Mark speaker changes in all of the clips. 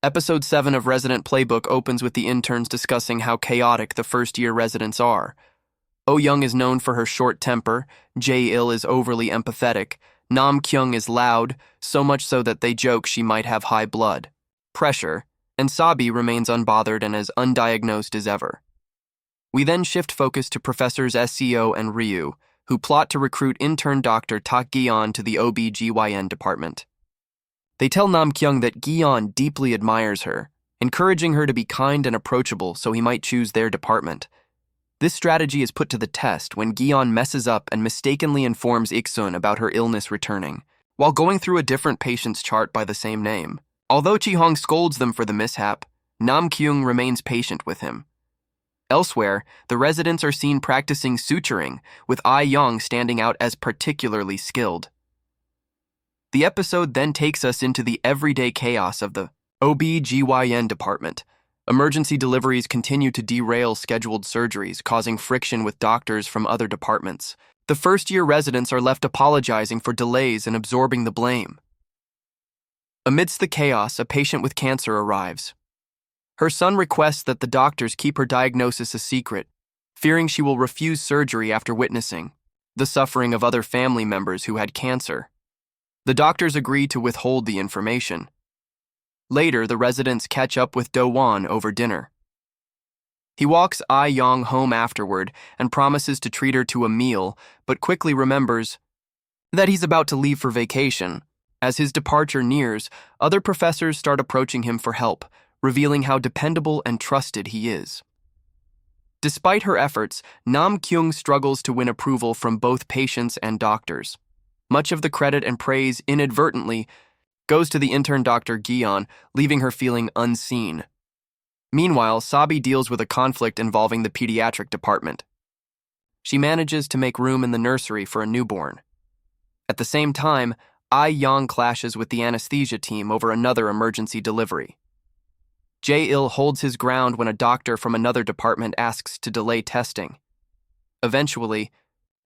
Speaker 1: Episode 7 of Resident Playbook opens with the interns discussing how chaotic the first-year residents are. Oh Young is known for her short temper, Jae-il is overly empathetic, Nam Kyung is loud, so much so that they joke she might have high blood pressure, and Sabi remains unbothered and as undiagnosed as ever. We then shift focus to Professors SEO and Ryu, who plot to recruit intern Dr. Tak Gi-yeon to the OB/GYN department. They tell Nam Kyung that Gi-yeon deeply admires her, encouraging her to be kind and approachable so he might choose their department. This strategy is put to the test when Gi-yeon messes up and mistakenly informs Ik-sun about her illness returning, while going through a different patient's chart by the same name. Although Chi-hong scolds them for the mishap, Nam Kyung remains patient with him. Elsewhere, the residents are seen practicing suturing, with Young standing out as particularly skilled. The episode then takes us into the everyday chaos of the OB/GYN department. Emergency deliveries continue to derail scheduled surgeries, causing friction with doctors from other departments. The first-year residents are left apologizing for delays and absorbing the blame. Amidst the chaos, a patient with cancer arrives. Her son requests that the doctors keep her diagnosis a secret, fearing she will refuse surgery after witnessing the suffering of other family members who had cancer. The doctors agree to withhold the information. Later, the residents catch up with Do-won over dinner. He walks Young home afterward and promises to treat her to a meal, but quickly remembers that he's about to leave for vacation. As his departure nears, other professors start approaching him for help, revealing how dependable and trusted he is. Despite her efforts, Nam Kyung struggles to win approval from both patients and doctors. Much of the credit and praise inadvertently goes to the intern Dr. Gi-yeon, leaving her feeling unseen. Meanwhile, Sabi deals with a conflict involving the pediatric department. She manages to make room in the nursery for a newborn. At the same time, Young clashes with the anesthesia team over another emergency delivery. Jae-il holds his ground when a doctor from another department asks to delay testing. Eventually,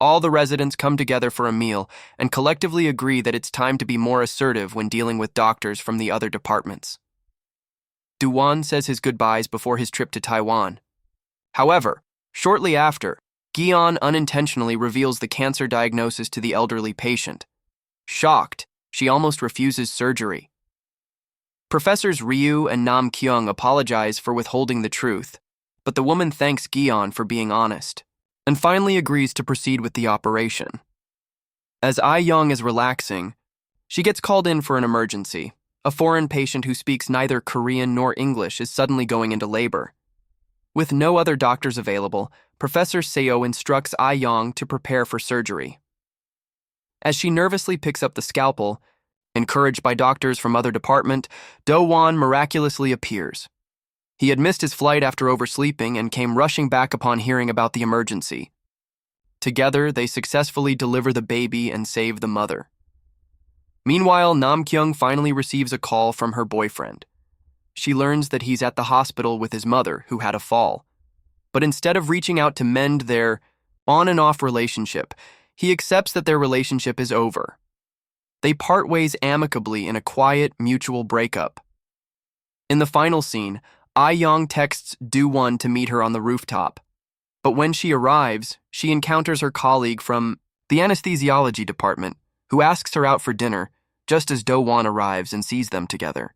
Speaker 1: all the residents come together for a meal and collectively agree that it's time to be more assertive when dealing with doctors from the other departments. Do-won says his goodbyes before his trip to Taiwan. However, shortly after, Gi-yeon unintentionally reveals the cancer diagnosis to the elderly patient. Shocked, she almost refuses surgery. Professors Ryu and Nam Kyung apologize for withholding the truth, but the woman thanks Gi-yeon for being honest, and finally agrees to proceed with the operation. As Young is relaxing, she gets called in for an emergency. A foreign patient who speaks neither Korean nor English is suddenly going into labor. With no other doctors available, Professor Seo instructs Young to prepare for surgery. As she nervously picks up the scalpel, encouraged by doctors from other department, Do-won miraculously appears. He had missed his flight after oversleeping and came rushing back upon hearing about the emergency. Together, they successfully deliver the baby and save the mother. Meanwhile, Nam Kyung finally receives a call from her boyfriend. She learns that he's at the hospital with his mother, who had a fall. But instead of reaching out to mend their on-and-off relationship, he accepts that their relationship is over. They part ways amicably in a quiet, mutual breakup. In the final scene, Young texts Do-won to meet her on the rooftop. But when she arrives, she encounters her colleague from the anesthesiology department, who asks her out for dinner, just as Do-won arrives and sees them together.